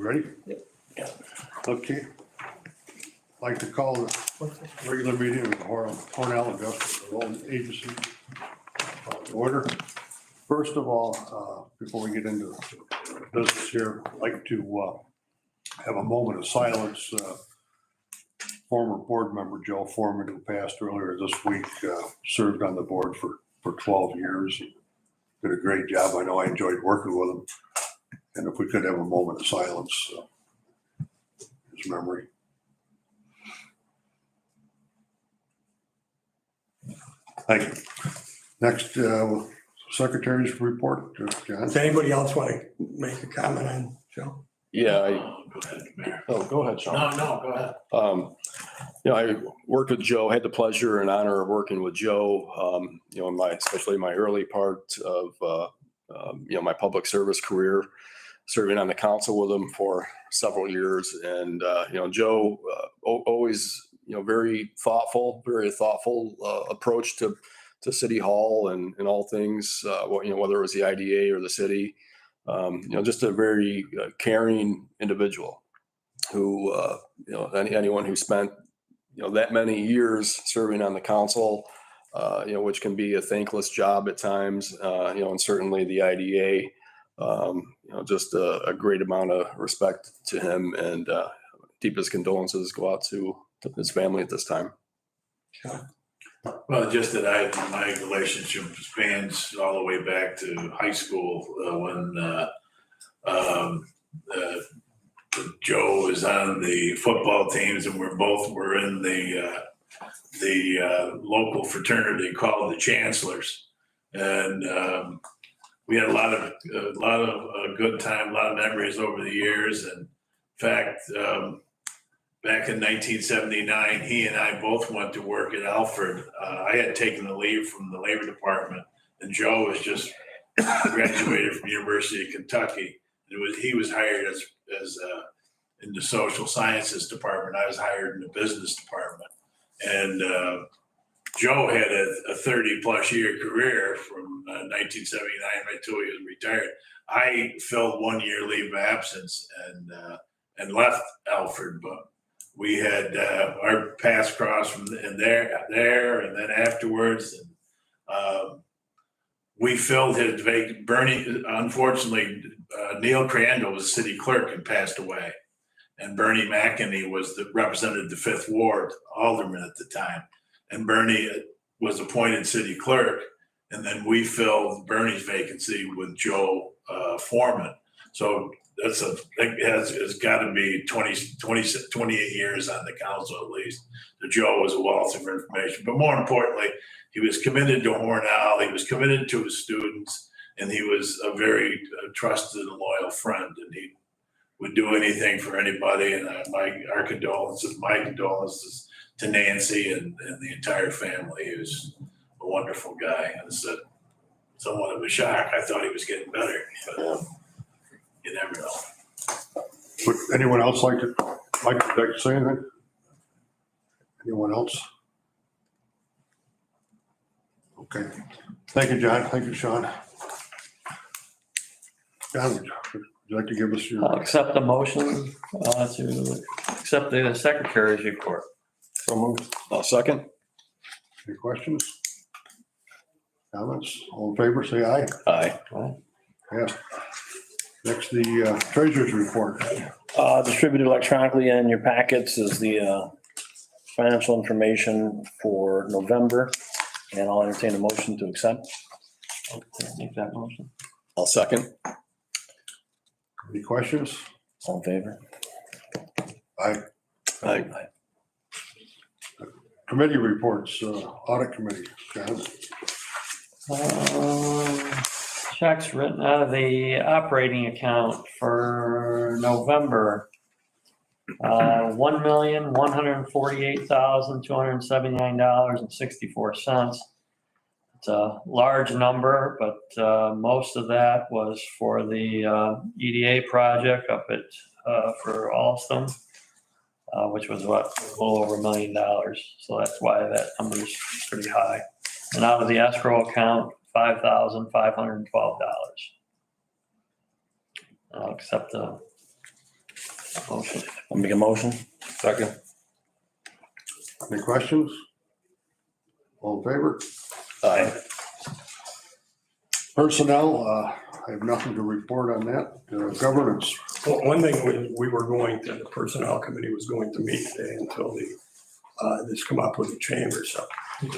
You ready? Yeah. Okay. I'd like to call the regular meeting of the Hornell Industrial Development Agency to order. First of all, before we get into business here, I'd like to have a moment of silence. Former board member Joe Foreman, who passed earlier this week, served on the board for 12 years. Did a great job. I know I enjoyed working with him. And if we could have a moment of silence, his memory. Thank you. Next, Secretary's report, John. Does anybody else want to make a comment on Joe? Yeah, Go ahead, Mayor. go ahead, Sean. No, go ahead. I worked with Joe, had the pleasure and honor of working with Joe, especially my early part of, my public service career, serving on the council with him for several years. And, Joe always, very thoughtful approach to City Hall and all things, whether it was the IDA or the city. Just a very caring individual who, anyone who spent, that many years serving on the council, which can be a thankless job at times, and certainly the IDA, just a great amount of respect to him, and deepest condolences go out to his family at this time. Well, just that my relationship spans all the way back to high school when Joe was on the football teams, and we're in the local fraternity called the Chancellors, and we had a lot of good time, a lot of memories over the years. And in fact, back in 1979, he and I both went to work at Alfred. I had taken the leave from the Labor Department, and Joe was just graduated from University of Kentucky. He was hired as in the social sciences department. I was hired in the business department, and Joe had a 30-plus year career from 1979 right till he was retired. I filled 1 year leave of absence and left Alfred, but we had our paths crossed from there, and then afterwards, and we filled his vacant. Bernie, unfortunately, Neil Crandall was city clerk and passed away, and Bernie McEnany represented the 5th Ward, alderman at the time, and Bernie was appointed city clerk, and then we filled Bernie's vacancy with Joe Foreman. So it's got to be 28 years on the council at least. So Joe was a wealth of information, but more importantly, he was committed to Hornell. He was committed to his students, and he was a very trusted and loyal friend. And he would do anything for anybody. And my condolences to Nancy and the entire family. He was a wonderful guy. And it's somewhat of a shock. I thought he was getting better, but you never know. Would anyone else like to say anything? Anyone else? Okay. Thank you, John. Thank you, Sean. John, would you like to give us your? I'll accept the motion to accept the secretary's report. So moved. I'll second. Any questions? Comments? All in favor, say aye. Aye. Yes. Next, the treasurer's report. Distributed electronically in your packets is the financial information for November, and I'll entertain a motion to accept. Make that motion. I'll second. Any questions? All in favor? Aye. Aye. Committee reports, audit committee. John? Checks written out of the operating account for November. $1,148,279.64. It's a large number, but most of that was for the EDA project up at for Alstom, which was a little over $1 million. So that's why that number is pretty high. And out of the escrow account, $5,512. I'll accept the Motion. I'll make a motion. Second. Any questions? All in favor? Aye. Personnel, I have nothing to report on that. Governance, Well, one thing we were going to, the personnel committee was going to meet today until this come up with the chamber, so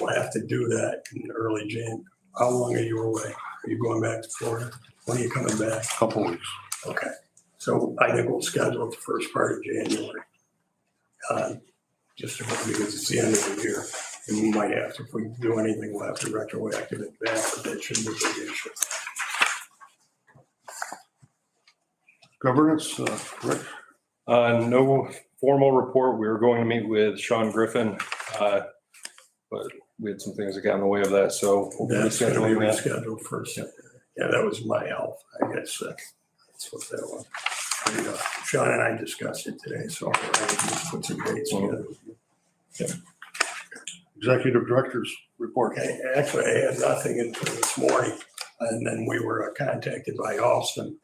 we'll have to do that in early Jan. How long are you away? Are you going back to Florida? When are you coming back? couple weeks. Okay, so I think we'll schedule it the first part of January. Just because it's the end of the year, and we might have to, if we do anything, we'll have to retroactive it back, but that shouldn't be a big issue. Governance, Rick? No formal report. We were going to meet with Sean Griffin, but we had some things that got in the way of that, so we'll be That's gonna be rescheduling that. rescheduled first. Yeah, that was my health. I got sick. That's what that was. And, Sean and I discussed it today, so I just put some dates together. Executive Director's report. Okay, actually, I had nothing until this morning, and then we were contacted by Alston.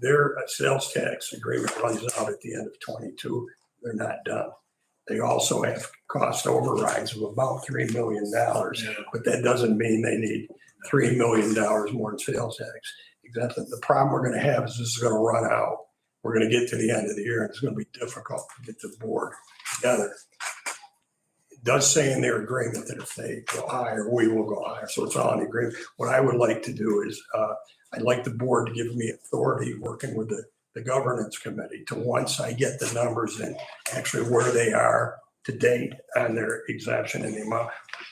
Their sales tax agreement runs out at the end of 22. They're not done. They also have cost overrides of about $3 million, but that doesn't mean they need $3 million more in sales tax. Exactly. The problem we're going to have is this is going to run out. We're going to get to the end of the year, and it's going to be difficult to get the board together. It does say in their agreement that if they go higher, we will go higher. So it's all in the agreement. What I would like to do is I'd like the board to give me authority working with the governance committee to, once I get the numbers and actually where they are to date on their exemption and the amount,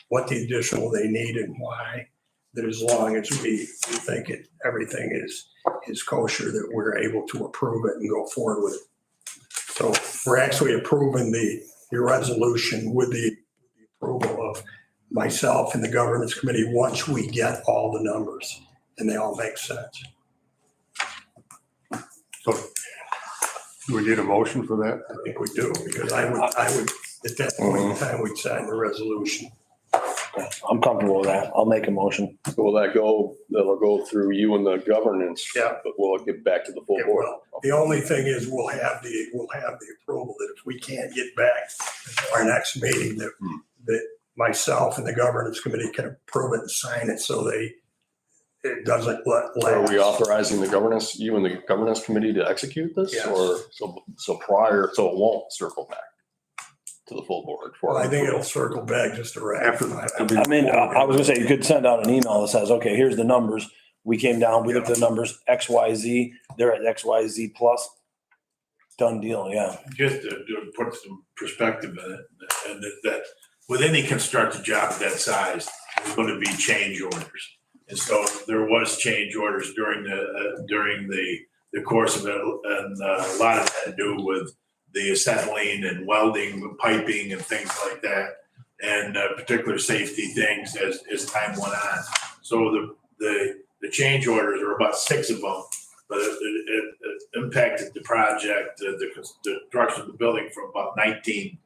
what the additional they need and why, that as long as we think everything is kosher, that we're able to approve it and go forward with it. So we're actually approving your resolution with the approval of myself and the governance committee once we get all the numbers and they all make sense. So do we need a motion for that? I think we do, because I would, at that point in time, we'd sign the resolution. I'm comfortable with that. I'll make a motion. So will that go, that'll go through you and the governance? Yeah. But will it get back to the full It board? will. The only thing is we'll have the approval that if we can't get back to our next meeting, that myself and the governance committee can approve it and sign it so it doesn't So Are we lapse. authorizing you and the governance committee to execute this? Yes. Or so it won't circle back to the full board? Well, I think it'll circle back just to After I mean, I was gonna say, you could send out an email that says, okay, here's the numbers. We came down, we looked at the numbers, XYZ, they're at XYZ plus. Done deal, yeah. Just to put some perspective in it, and that with any construction job that size, there's going to be change orders. And so there was change orders during the course of it, and a lot of that to do with the acetylene and welding, piping and things like that, and particular safety things as time went on. So the change orders are about 6 of them, but it impacted the project, the construction of the building from about 19.3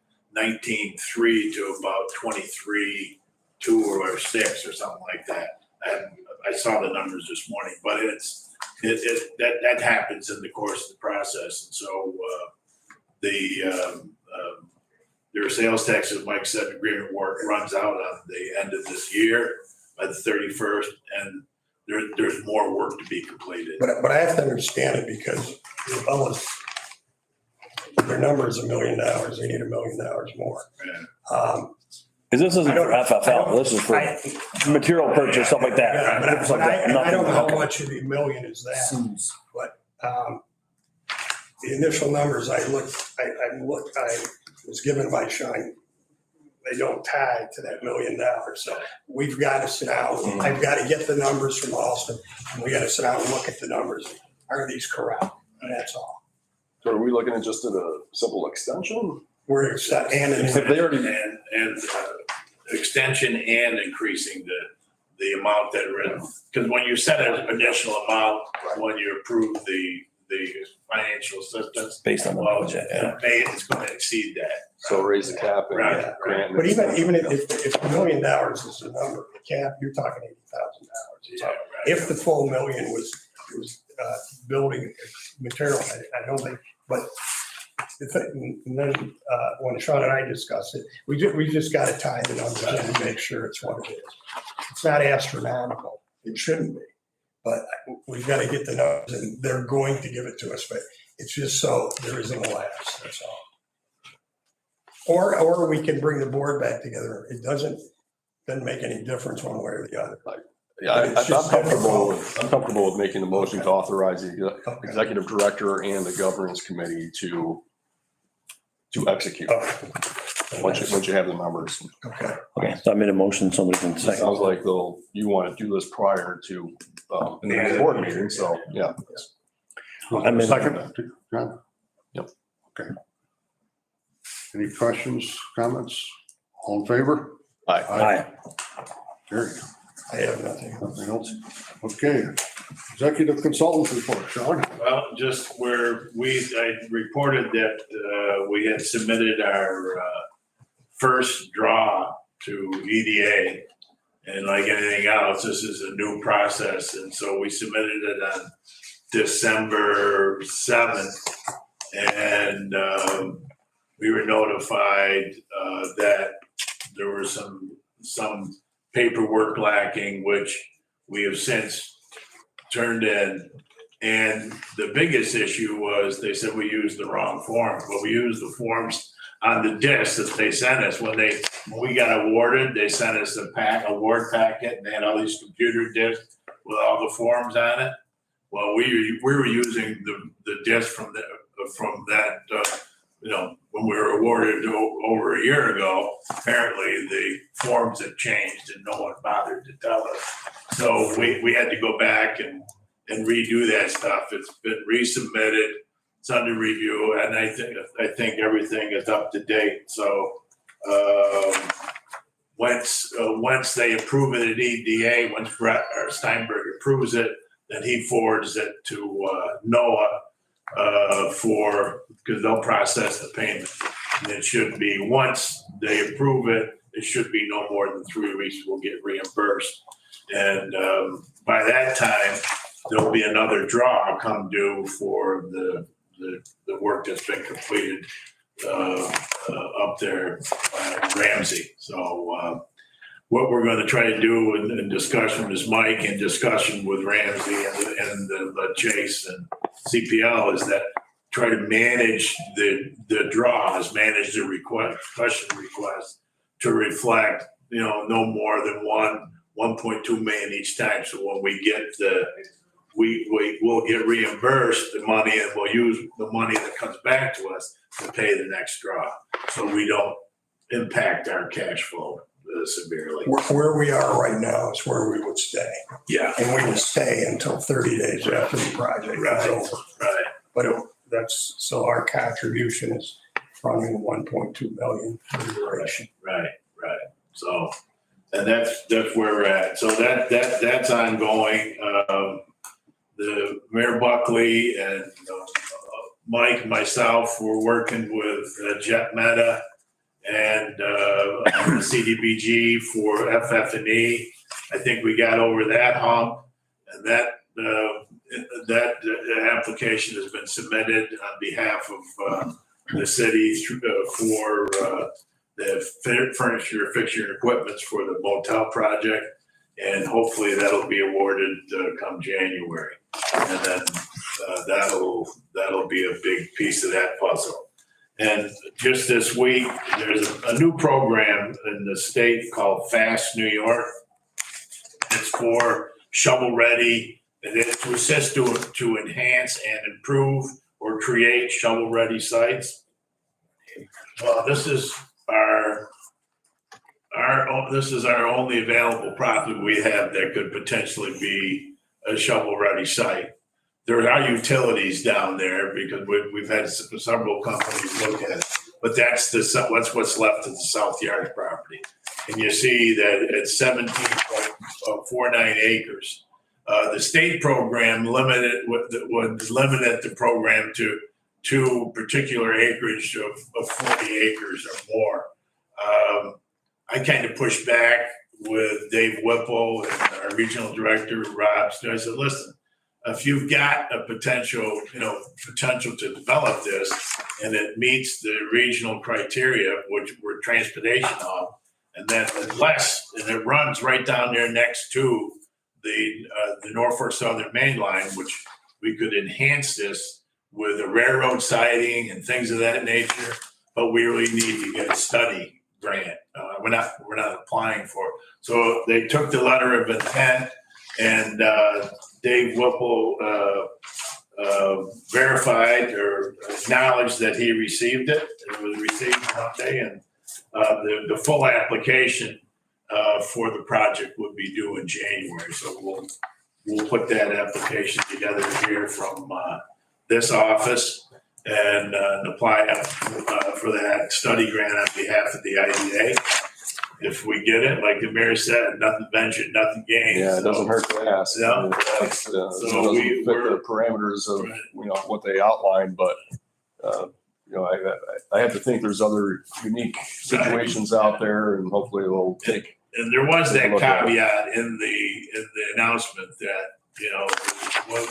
to about 23.2 or 6 or something like that. And I saw the numbers this morning, but that happens in the course of the process. And so their sales tax, as Mike said, agreement work runs out on the end of this year by the 31st, and there's more work to be completed. But I have to understand it because their number is $1 million. They need $1 million more. Yeah. Cause this isn't I don't- for FFL, this is for material purchase, stuff like that. Yeah, but Stuff like that. I don't know how Okay. much of the $1 million is that, but the initial numbers I was given by Sean, they don't tie to that $1 million. So we've got to sit down. I've got to get the numbers from Austin, and we got to sit down and look at the numbers. Are these correct? And that's all. So are we looking at just a simple extension? We're set and If they already, And extension and increasing the amount that, because when you set an additional amount, when you approve the financial assistance, Based on the well, budget, yeah. it's going to exceed that. so raise the cap and Right. grant. an But extension. even if $1 million is the number, the cap, you're talking $80,000. Yeah, right. If the full $1 million was building material, I don't think, but And then, when Sean and I discussed it, we just got to tie it up and make sure it's what it is. It's not astronomical. It shouldn't be. But we've got to get the numbers, and they're going to give it to us, but it's just so there isn't a lapse, that's all. Or we can bring the board back together. It doesn't make any difference one way or the other. Yeah, I'm comfortable with making the motion to authorize the executive director and the governance committee to execute. Once you have the numbers. Okay. Okay, so I made a motion, somebody can It second. sounds like you want to do this prior to the next board meeting, so, yeah. I mean- Second, John? Yep. Okay. Any questions, comments? All in favor? Aye. Carried. I have nothing. Nothing else? Okay. Executive consultants report, Sean? Well, just where I reported that we had submitted our first draw to EDA. And like anything else, this is a new process. And so we submitted it on December 7th. And we were notified that there were some paperwork lacking, which we have since turned in. And the biggest issue was they said we used the wrong form. Well, we used the forms on the disc that they sent us. When we got awarded, they sent us a award packet, and they had all these computer discs with all the forms on it. Well, we were using the disc from that when we were awarded over a year ago. Apparently the forms had changed and no one bothered to tell us. So we had to go back and redo that stuff. It's been resubmitted. It's under review, and I think everything is up to date. So once they approve it at EDA, once Brett or Steinberg approves it, then he forwards it to NOAA because they'll process the payment. And it should be, once they approve it, it should be no more than 3 weeks we'll get reimbursed. And by that time, there'll be another draw come due for the work that's been completed up there by Ramsey. So what we're going to try to do in discussion with Mike, in discussion with Ramsey and the Chase and CPL, is that try to manage the draws, manage the question request to reflect, no more than 1.2 million each time. So when we get we'll get reimbursed the money, and we'll use the money that comes back to us to pay the next draw, so we don't impact our cash flow severely. Where we are right now is where we would stay. Yeah. And we would stay until 30 days after the project is over. Right. But so our contribution is running 1.2 million for the duration. Right. So, and that's where we're at. So that's ongoing. The Mayor Buckley and Mike and myself were working with Jet Meta and CDBG for FF&E. I think we got over that hump, and that application has been submitted on behalf of the city for the furniture, fixture, and equipment for the motel project, and hopefully that'll be awarded come January, and then that'll be a big piece of that puzzle. And just this week, there's a new program in the state called Fast New York. It's for shovel-ready, and it's to assist to enhance and improve or create shovel-ready sites. Well, this is our only available property we have that could potentially be a shovel-ready site. There are utilities down there because we've had several companies look at it, but that's what's left of the South Yard property. And you see that it's 17.49 acres. The state program limited the program to 2 particular acreage of 40 acres or more. I kind of pushed back with Dave Whipple and our regional director, Rob. So I said, listen, if you've got a potential to develop this and it meets the regional criteria, which we're transportation on, and then and it runs right down there next to the Norfolk Southern Main Line, which we could enhance this with a railroad siding and things of that nature, but we really need to get a study grant. We're not applying for it. So they took the letter of intent, and Dave Whipple verified or acknowledged that he received it. It was received Monday, and the full application for the project would be due in January. So we'll put that application together here from this office and apply for that study grant on behalf of the IDA. If we get it, like the mayor said, nothing ventured, nothing gained. Yeah, it doesn't hurt to ask. Yeah. It doesn't fit the parameters of, what they outlined, but, I have to think there's other unique situations out there, and hopefully it'll take. And there was that Look at it. caveat in the announcement that,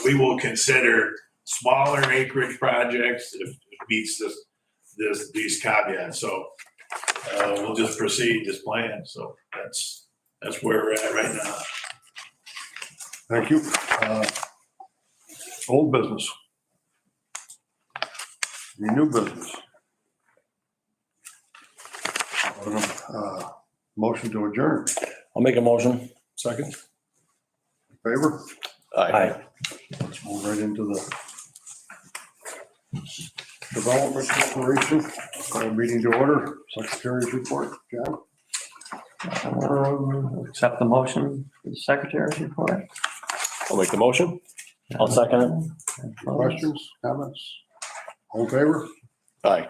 we will consider smaller acreage projects if it meets these caveats. So we'll just proceed as planned. So that's where we're at right now. Thank you. Old business. Any new business? Motion to adjourn. I'll make a motion. Second? In favor? Aye. Let's move right into the Development Corporation. Meeting to order. Secretary's report. John? Accept the motion for the secretary's report. I'll make the motion. I'll second it. Questions, comments? All in favor? Aye.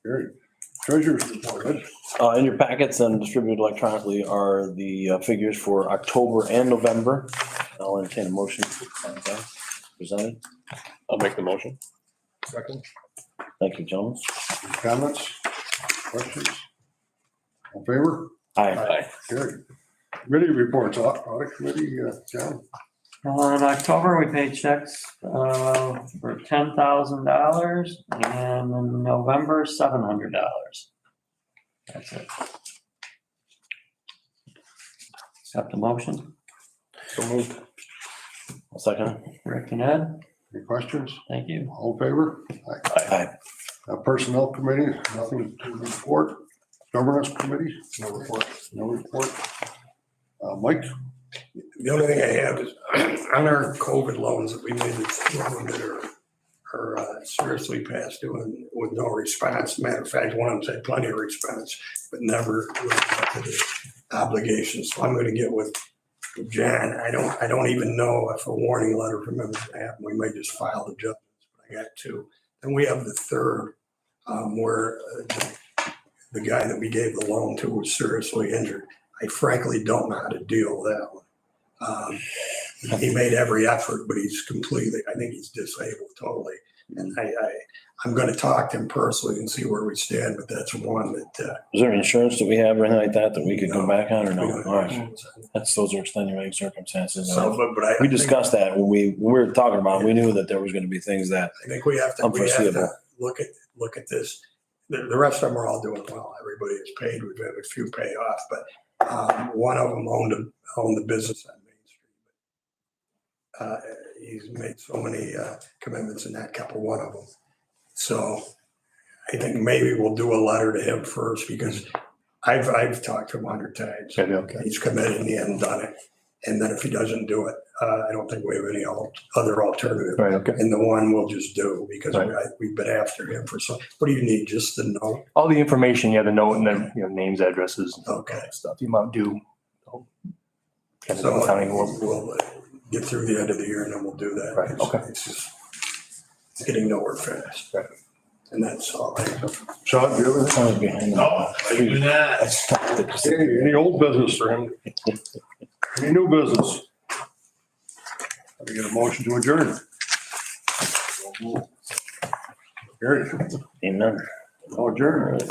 Carried. Treasurer's report. Ed? In your packets and distributed electronically are the figures for October and November. I'll entertain a motion to accept that presented. I'll make the motion. Second? Thank you, gentlemen. Comments? Questions? All in favor? Aye. Aye. Carried. Committee reports. Audit committee, John? In October, we paid checks for $10,000, and in November, $700. That's it. Accept the motion. So moved. I'll second it. Rick and Ed, Any questions? thank you. All in favor? Aye. Personnel committee, nothing to report. Governance committee, no report. No report. Mike? The only thing I have is on our COVID loans that we made, it's two of them that are seriously past due and with no response. Matter of fact, one of them had plenty of response, but never lived up to the obligations. So I'm going to get with John. I don't even know if a warning letter from him is going to happen. We may just file the judgments, but I got two. And we have the third where the guy that we gave the loan to was seriously injured. I frankly don't know how to deal with that one. He made every effort, but I think he's disabled totally. And I'm going to talk to him personally and see where we stand, but that's one that. Is there insurance that we have or anything like that we could go back on or no? we don't All right. have- Those are extenuating circumstances. So, but We discussed that when we were talking about, it. We knew that there was going to be things that, I think we have to Unforeseeable. look at this. The rest of them are all doing well. Everybody is paid. We've had a few pay off, but one of them owned the business on Main Street. He's made so many commitments and that kept one of them. So I think maybe we'll do a letter to him first because I've talked to him 100 times. Okay. He's committed and he hasn't done it. And then if he doesn't do it, I don't think we have any other alternative. Right, okay. And the one we'll just do because Right. we've been after him for some, what do you need? Just the note? All the information, the note and then, names, addresses, Okay. stuff, the amount due. Kind So of accounting. we'll get through the end of the year and then we'll do that. Right, okay. It's just getting nowhere fast. Right. And that's all I have. Sean, do you have anything? someone's behind them. No, I do not. Okay, any old business for him? Any new business? Let me get a motion to adjourn. Carried. Amen. All adjourned.